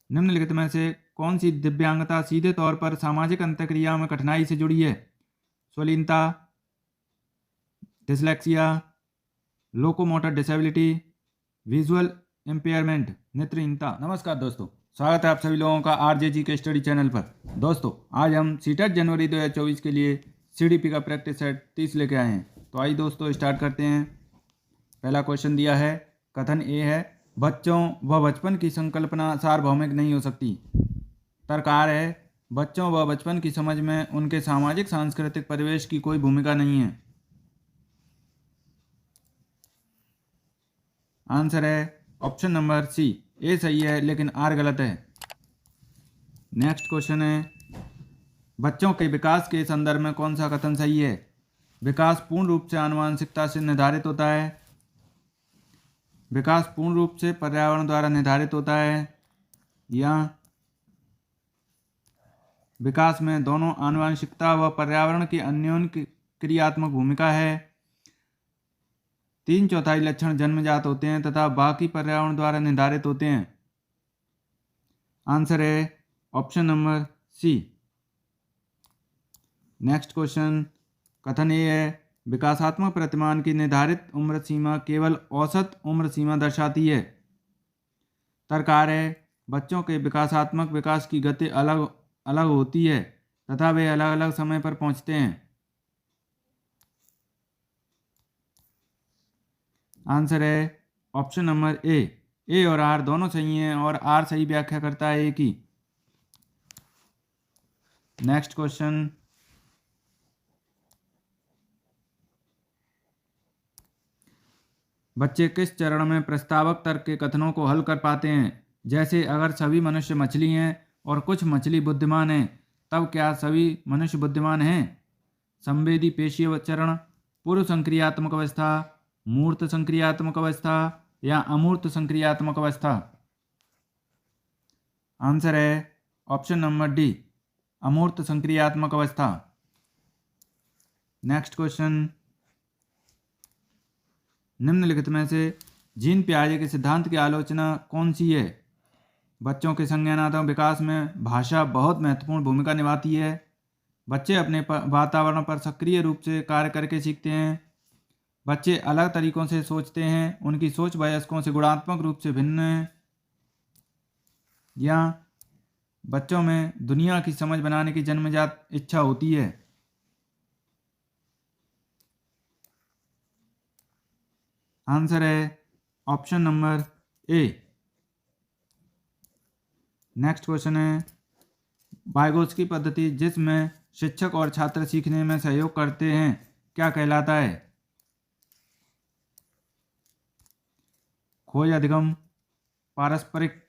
निम्नलिखित में से कौन सी दिव्यांगता सीधे तौर पर सामाजिक अंतःक्रिया में कठिनाई से जुड़ी है? स्वलीनता, dyslexia, locomotor disability, visual impairment, नेत्रहीनता। नमस्कार दोस्तों, स्वागत है आप सभी लोगों का आरजेजी के स्टडी चैनल पर। दोस्तों, आज हम सीटेट जनवरी 2024 के लिए सीडीपी का प्रैक्टिस सेट 30 लेके आए हैं। तो आइए दोस्तों स्टार्ट करते हैं। पहला क्वेश्चन दिया है, कथन ए है, बच्चों व बचपन की संकल्पना सार्वभौमिक नहीं हो सकती। तर्क आर है, बच्चों व बचपन की समझ में उनके सामाजिक सांस्कृतिक परिवेश की कोई भूमिका नहीं है। आंसर है ऑप्शन नंबर सी, ए सही है लेकिन आर गलत है। नेक्स्ट क्वेश्चन है, बच्चों के विकास के संदर्भ में कौन सा कथन सही है? विकास पूर्ण रूप से आनुवंशिकता से निर्धारित होता है, विकास पूर्ण रूप से पर्यावरण द्वारा निर्धारित होता है, या विकास में दोनों आनुवंशिकता व पर्यावरण की अन्योन्य क्रियात्मक भूमिका है। 3/4 लक्षण जन्मजात होते हैं तथा बाकी पर्यावरण द्वारा निर्धारित होते हैं। आंसर है option number C. Next question, कथन ए है, विकासात्मक प्रतिमान की निर्धारित उम्र सीमा केवल औसत उम्र सीमा दर्शाती है। तर्क आर है, बच्चों के विकासात्मक विकास की गति अलग अलग होती है तथा वे अलग अलग समय पर पहुंचते हैं। आंसर है ऑप्शन नंबर ए और आर दोनों सही हैं और आर सही व्याख्या करता है ए की। नेक्स्ट क्वेश्चन, बच्चे किस चरण में प्रस्तावक तर्क के कथनों को हल कर पाते हैं? जैसे अगर सभी मनुष्य मछली हैं और कुछ मछली बुद्धिमान हैं, तब क्या सभी मनुष्य बुद्धिमान हैं? संवेदी पेशीय चरण, पूर्व संक्रियात्मक अवस्था, मूर्त संक्रियात्मक अवस्था या अमूर्त संक्रियात्मक अवस्था। आंसर है ऑप्शन नंबर डी, अमूर्त संक्रियात्मक अवस्था। नेक्स्ट क्वेश्चन, निम्नलिखित में से जीन पियाजे के सिद्धांत की आलोचना कौन सी है? बच्चों के संज्ञानात्मक विकास में भाषा बहुत महत्वपूर्ण भूमिका निभाती है, बच्चे अपने वातावरण पर सक्रिय रूप से कार्य करके सीखते हैं, बच्चे अलग तरीकों से सोचते हैं, उनकी सोच वयस्कों से गुणात्मक रूप से भिन्न है, या बच्चों में दुनिया की समझ बनाने की जन्मजात इच्छा होती है। आंसर है option number A. Next question है, वाइगोत्स्की पद्धति जिसमें शिक्षक और छात्र सीखने में सहयोग करते हैं क्या कहलाता है? खोज अधिगम, पारस्परिक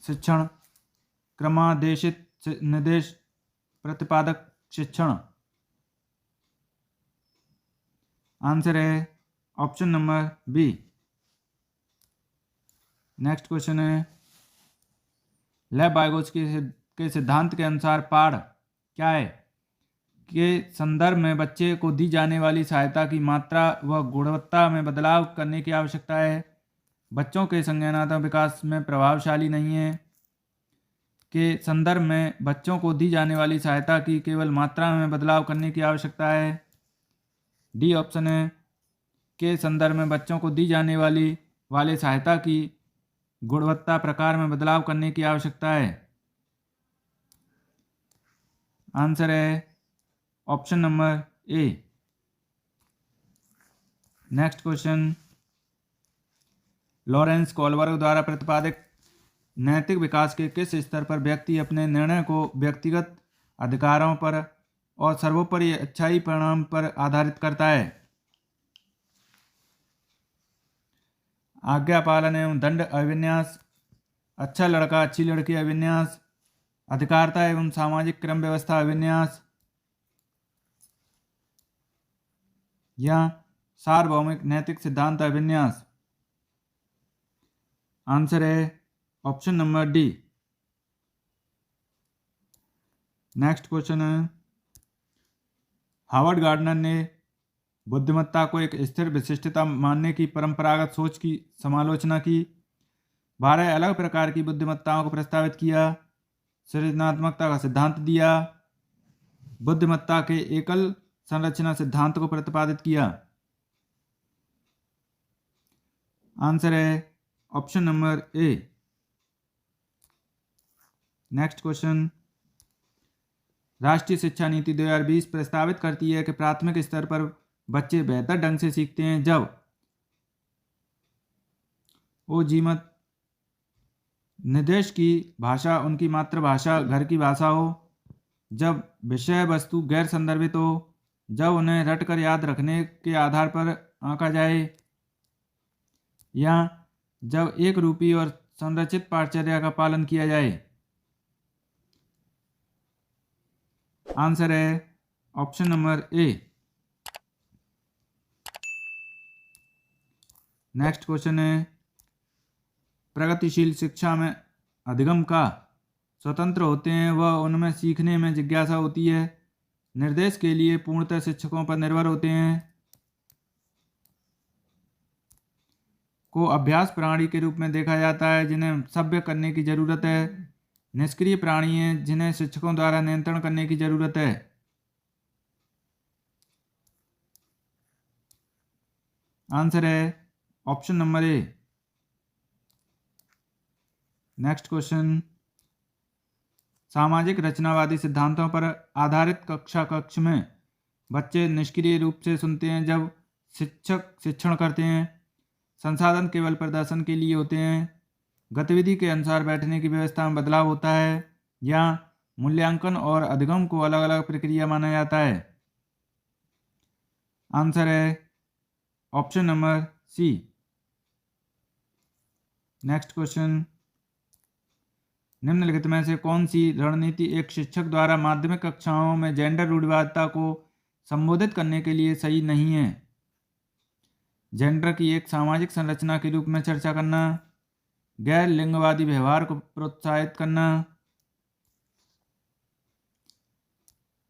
शिक्षण, क्रमादेशित निर्देश, प्रतिपादक शिक्षण। आंसर है option number B. Next question है, लेव वाइगोत्स्की के सिद्धांत के अनुसार पाठ क्या है? के संदर्भ में बच्चे को दी जाने वाली सहायता की मात्रा व गुणवत्ता में बदलाव करने की आवश्यकता है, बच्चों के संज्ञानात्मक विकास में प्रभावशाली नहीं है, के संदर्भ में बच्चों को दी जाने वाली सहायता की केवल मात्रा में बदलाव करने की आवश्यकता है, डी ऑप्शन है, के संदर्भ में बच्चों को दी जाने वाले सहायता की गुणवत्ता प्रकार में बदलाव करने की आवश्यकता है। आंसर है option number A. Next question, Lawrence Kohlberg द्वारा प्रतिपादित नैतिक विकास के किस स्तर पर व्यक्ति अपने निर्णय को व्यक्तिगत अधिकारों पर और सर्वोपरि अच्छाई परिणाम पर आधारित करता है? आज्ञा पालन एवं दंड अभिन्यास, अच्छा लड़का अच्छी लड़की अभिन्यास, अधिकारता एवं सामाजिक क्रम व्यवस्था अभिन्यास, या सार्वभौमिक नैतिक सिद्धांत अभिन्यास। आंसर है option number D. Next question है, हावर्ड गार्डनर ने बुद्धिमत्ता को एक स्थिर विशिष्टता मानने की परंपरागत सोच की समालोचना की। 12 अलग प्रकार की बुद्धिमत्ताओं को प्रस्तावित किया। सृजनात्मकता का सिद्धांत दिया। बुद्धिमत्ता के एकल संरचना सिद्धांत को प्रतिपादित किया। आंसर है option number A. Next question, राष्ट्रीय शिक्षा नीति 2020 प्रस्तावित करती है कि प्राथमिक स्तर पर बच्चे बेहतर ढंग से सीखते हैं जब ओ जीमत निर्देश की भाषा उनकी मातृभाषा घर की भाषा हो, जब विषय वस्तु गैर संदर्भित हो, जब उन्हें रटकर याद रखने के आधार पर आंका जाए, या जब एक रूपी और संरचित पाठचर्या का पालन किया जाए। आंसर है option number A. Next question है, प्रगतिशील शिक्षा में अधिगम का स्वतंत्र होते हैं वह उनमें सीखने में जिज्ञासा होती है, निर्देश के लिए पूर्णतः शिक्षकों पर निर्भर होते हैं, को अभ्यास प्राणी के रूप में देखा जाता है जिन्हें सभ्य करने की जरूरत है, निष्क्रिय प्राणी हैं जिन्हें शिक्षकों द्वारा नियंत्रण करने की जरूरत है। आंसर है option number A. Next question, सामाजिक रचनावादी सिद्धांतों पर आधारित कक्षा कक्ष में बच्चे निष्क्रिय रूप से सुनते हैं जब शिक्षक शिक्षण करते हैं, संसाधन केवल प्रदर्शन के लिए होते हैं, गतिविधि के अनुसार बैठने की व्यवस्था में बदलाव होता है, या मूल्यांकन और अधिगम को अलग अलग प्रक्रिया माना जाता है। आंसर है option number C. Next question, निम्नलिखित में से कौन सी रणनीति एक शिक्षक द्वारा माध्यमिक कक्षाओं में जेंडर रूढ़िवादिता को संबोधित करने के लिए सही नहीं है? जेंडर की एक सामाजिक संरचना के रूप में चर्चा करना, गैर लिंगवादी व्यवहार को प्रोत्साहित करना,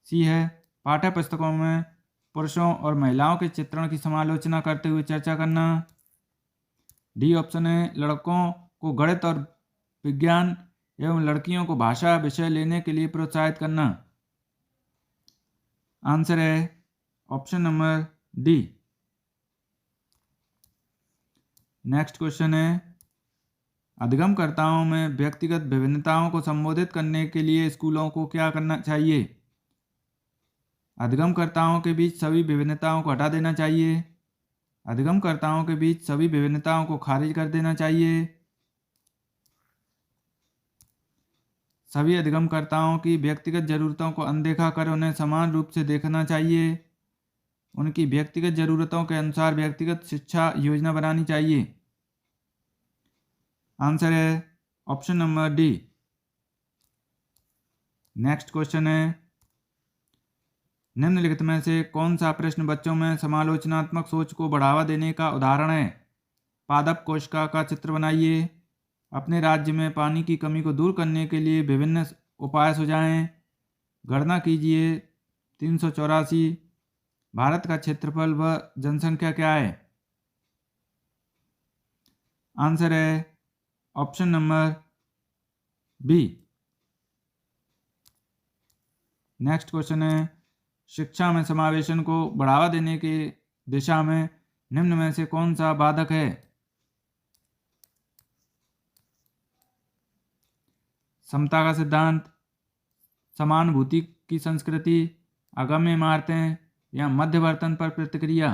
सी है पाठ्य पुस्तकों में पुरुषों और महिलाओं के चित्रण की समालोचना करते हुए चर्चा करना, डी ऑप्शन है लड़कों को गणित और विज्ञान एवं लड़कियों को भाषा विषय लेने के लिए प्रोत्साहित करना। आंसर है option number D. Next question है, अधिगमकर्ताओं में व्यक्तिगत विभिन्नताओं को संबोधित करने के लिए स्कूलों को क्या करना चाहिए? अधिगमकर्ताओं के बीच सभी विभिन्नताओं को हटा देना चाहिए, अधिगमकर्ताओं के बीच सभी विभिन्नताओं को खारिज कर देना चाहिए, सभी अधिगमकर्ताओं की व्यक्तिगत जरूरतों को अनदेखा कर उन्हें समान रूप से देखना चाहिए, उनकी व्यक्तिगत जरूरतों के अनुसार व्यक्तिगत शिक्षा योजना बनानी चाहिए। आंसर है option number D. Next question है, निम्नलिखित में से कौन सा प्रश्न बच्चों में समालोचनात्मक सोच को बढ़ावा देने का उदाहरण है? पादप कोशिका का चित्र बनाइए, अपने राज्य में पानी की कमी को दूर करने के लिए विभिन्न उपाय सुझाएं, गणना कीजिए 384, भारत का क्षेत्रफल व जनसंख्या क्या है? आंसर है option number B. Next question है, शिक्षा में समावेशन को बढ़ावा देने की दिशा में निम्न में से कौन सा बाधक है? समता का सिद्धांत, समानुभूति की संस्कृति, अगम्य इमारतें, या मध्यवर्तन पर प्रतिक्रिया।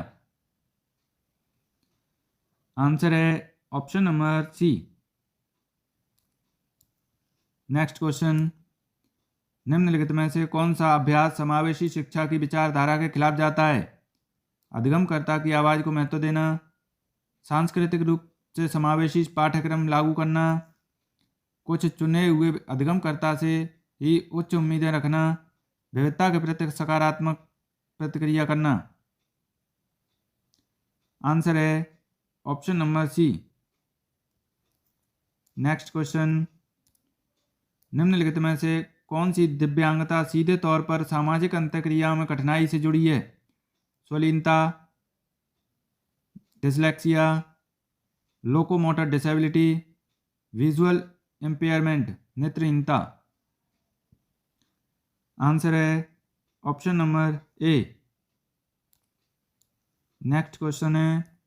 आंसर है option number C. Next question, निम्नलिखित में से कौन सा अभ्यास समावेशी शिक्षा की विचारधारा के खिलाफ जाता है? अधिगमकर्ता की आवाज़ को महत्व देना, सांस्कृतिक रूप से समावेशी पाठ्यक्रम लागू करना, कुछ चुने हुए अधिगमकर्ता से ही उच्च उम्मीदें रखना, विविधता के प्रति सकारात्मक प्रतिक्रिया करना। आंसर है option number C. Next question, निम्नलिखित में से कौन सी दिव्यांगता सीधे तौर पर सामाजिक अंतःक्रिया में कठिनाई से जुड़ी है? स्वलीनता, dyslexia, locomotor disability, visual impairment, नेत्रहीनता। आंसर है option number A. Next question है,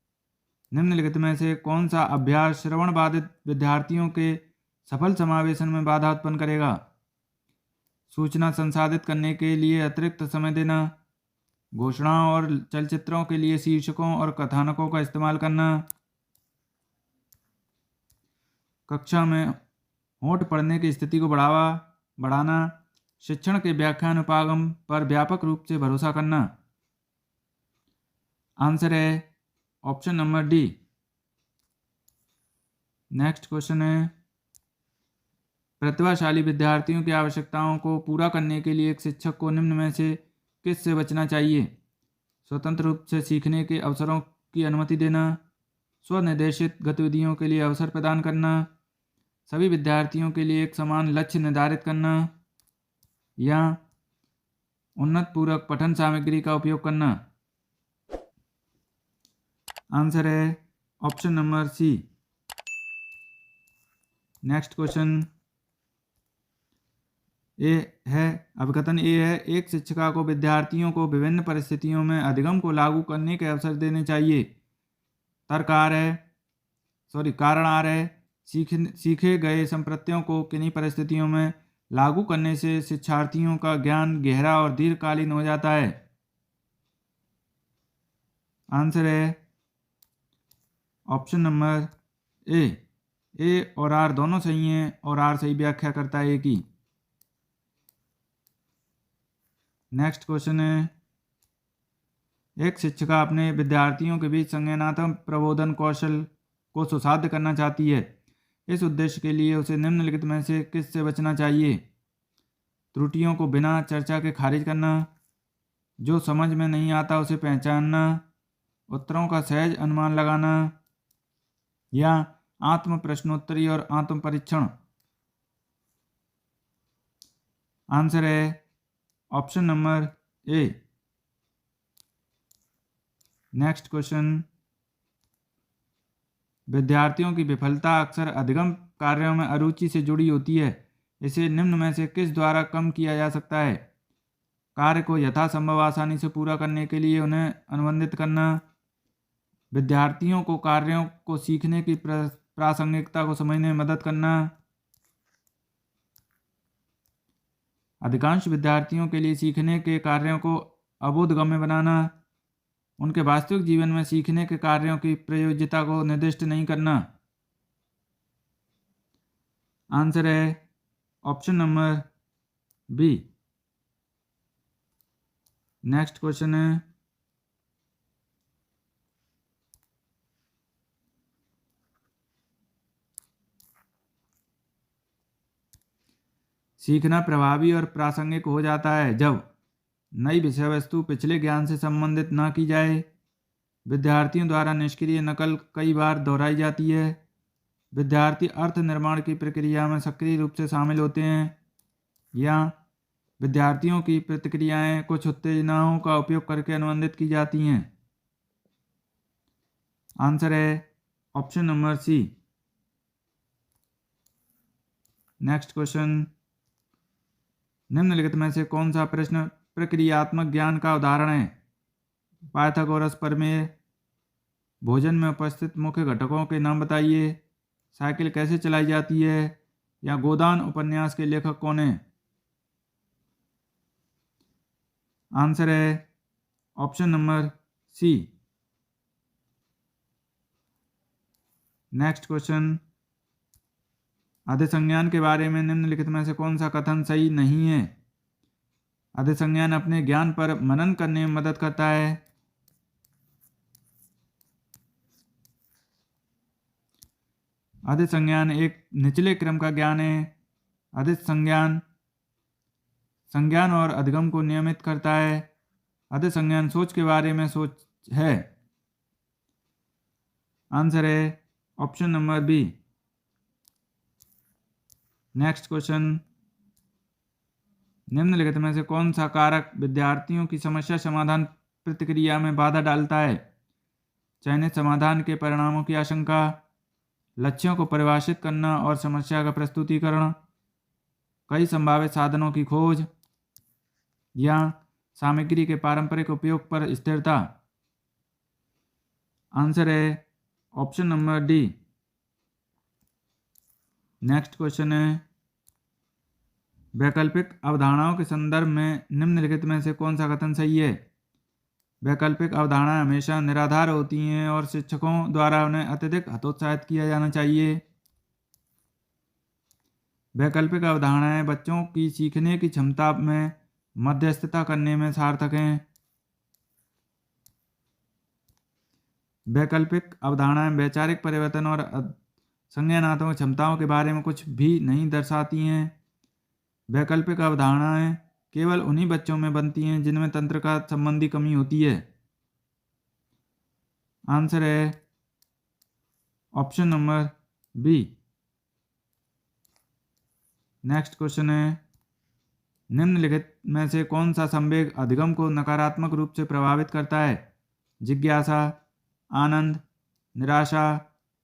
निम्नलिखित में से कौन सा अभ्यास श्रवण बाधित विद्यार्थियों के सफल समावेशन में बाधा उत्पन्न करेगा? सूचना संसाधित करने के लिए अतिरिक्त समय देना, घोषणाओं और चलचित्रों के लिए शीर्षकों और कथानकों का इस्तेमाल करना, कक्षा में होंठ पढ़ने की स्थिति को बढ़ाना, शिक्षण के व्याख्यान उपागम पर व्यापक रूप से भरोसा करना। आंसर है option number D. Next question है, प्रतिभाशाली विद्यार्थियों की आवश्यकताओं को पूरा करने के लिए एक शिक्षक को निम्न में से किस से बचना चाहिए? स्वतंत्र रूप से सीखने के अवसरों की अनुमति देना, स्वनिर्देशित गतिविधियों के लिए अवसर प्रदान करना, सभी विद्यार्थियों के लिए एक समान लक्ष्य निर्धारित करना, या उन्नत पूरक पठन सामग्री का उपयोग करना। आंसर है option number C. Next question A है, अभिकथन ए है, एक शिक्षिका को विद्यार्थियों को विभिन्न परिस्थितियों में अधिगम को लागू करने के अवसर देने चाहिए। कारण आ रहा है, सीखे गए संप्रत्यों को किन्हीं परिस्थितियों में लागू करने से शिक्षार्थियों का ज्ञान गहरा और दीर्घकालीन हो जाता है। आंसर है ऑप्शन नंबर ए और आर दोनों सही हैं और आर सही व्याख्या करता है ए की। नेक्स्ट क्वेश्चन है, एक शिक्षिका अपने विद्यार्थियों के बीच संज्ञानात्मक प्रबोधन कौशल को सुसाध्य करना चाहती है। इस उद्देश्य के लिए उसे निम्नलिखित में से किस से बचना चाहिए? त्रुटियों को बिना चर्चा के खारिज करना, जो समझ में नहीं आता उसे पहचानना, उत्तरों का सहज अनुमान लगाना, या आत्म प्रश्नोत्तरी और आत्म परीक्षण। आंसर है option number A. Next question, विद्यार्थियों की विफलता अक्सर अधिगम कार्यों में अरुचि से जुड़ी होती है। इसे निम्न में से किस द्वारा कम किया जा सकता है? कार्य को यथासंभव आसानी से पूरा करने के लिए उन्हें अनुबंधित करना, विद्यार्थियों को कार्यों को सीखने की प्रासंगिकता को समझने में मदद करना, अधिकांश विद्यार्थियों के लिए सीखने के कार्यों को अबोधगम्य बनाना, उनके वास्तविक जीवन में सीखने के कार्यों की प्रयोज्यता को निर्दिष्ट नहीं करना। आंसर है option number B. Next question है, सीखना प्रभावी और प्रासंगिक हो जाता है जब नई विषय वस्तु पिछले ज्ञान से संबंधित ना की जाए, विद्यार्थियों द्वारा निष्क्रिय नकल कई बार दोहराई जाती है, विद्यार्थी अर्थ निर्माण की प्रक्रिया में सक्रिय रूप से शामिल होते हैं, या विद्यार्थियों की प्रतिक्रियाएं कुछ उत्तेजनाओं का उपयोग करके अनुबंधित की जाती हैं। आंसर है option number C. Next question, निम्नलिखित में से कौन सा प्रश्न प्रक्रियात्मक ज्ञान का उदाहरण है? पाइथागोरस प्रमेय, भोजन में उपस्थित मुख्य घटकों के नाम बताइए, साइकिल कैसे चलाई जाती है, या गोदान उपन्यास के लेखक कौन है? आंसर है option number C. Next question, अधिसंज्ञान के बारे में निम्नलिखित में से कौन सा कथन सही नहीं है? अधिसंज्ञान अपने ज्ञान पर मनन करने में मदद करता है, अधिसंज्ञान एक निचले क्रम का ज्ञान है, अधिसंज्ञान संज्ञान और अधिगम को नियमित करता है, अधिसंज्ञान सोच के बारे में सोच है। आंसर है option number B. Next question, निम्नलिखित में से कौन सा कारक विद्यार्थियों की समस्या समाधान प्रतिक्रिया में बाधा डालता है? चयनित समाधान के परिणामों की आशंका, लक्ष्यों को परिभाषित करना और समस्या का प्रस्तुतिकरण, कई संभावित साधनों की खोज, या सामग्री के पारंपरिक उपयोग पर स्थिरता। आंसर है option number D. Next question है, वैकल्पिक अवधारणाओं के संदर्भ में निम्नलिखित में से कौन सा कथन सही है? वैकल्पिक अवधारणाएं हमेशा निराधार होती हैं और शिक्षकों द्वारा उन्हें अत्यधिक हतोत्साहित किया जाना चाहिए। वैकल्पिक अवधारणाएं बच्चों की सीखने की क्षमता में मध्यस्थता करने में सार्थक हैं। वैकल्पिक अवधारणाएं वैचारिक परिवर्तन और संज्ञानात्मक क्षमताओं के बारे में कुछ भी नहीं दर्शाती हैं। वैकल्पिक अवधारणाएं केवल उन्हीं बच्चों में बनती हैं जिनमें तंत्रिका संबंधी कमी होती है। आंसर है option number B. Next question है, निम्नलिखित में से कौन सा संवेग अधिगम को नकारात्मक रूप से प्रभावित करता है? जिज्ञासा, आनंद, निराशा,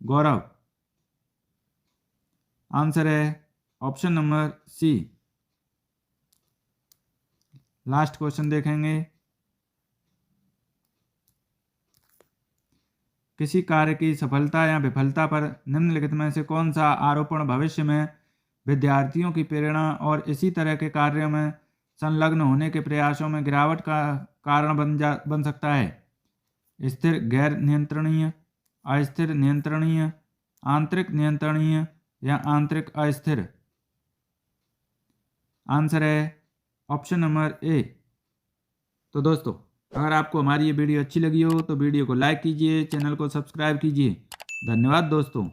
गौरव। आंसर है option number C. Last question देखेंगे, किसी कार्य की सफलता या विफलता पर निम्नलिखित में से कौन सा आरोपण भविष्य में विद्यार्थियों की प्रेरणा और इसी तरह के कार्यों में संलग्न होने के प्रयासों में गिरावट का कारण बन सकता है? स्थिर गैर नियंत्रणीय, अस्थिर नियंत्रणीय, आंतरिक नियंत्रणीय या आंतरिक अस्थिर। आंसर है ऑप्शन नंबर ए। तो दोस्तों, अगर आपको हमारी ये वीडियो अच्छी लगी हो तो वीडियो को लाइक कीजिए, चैनल को सब्सक्राइब कीजिए। धन्यवाद दोस्तों।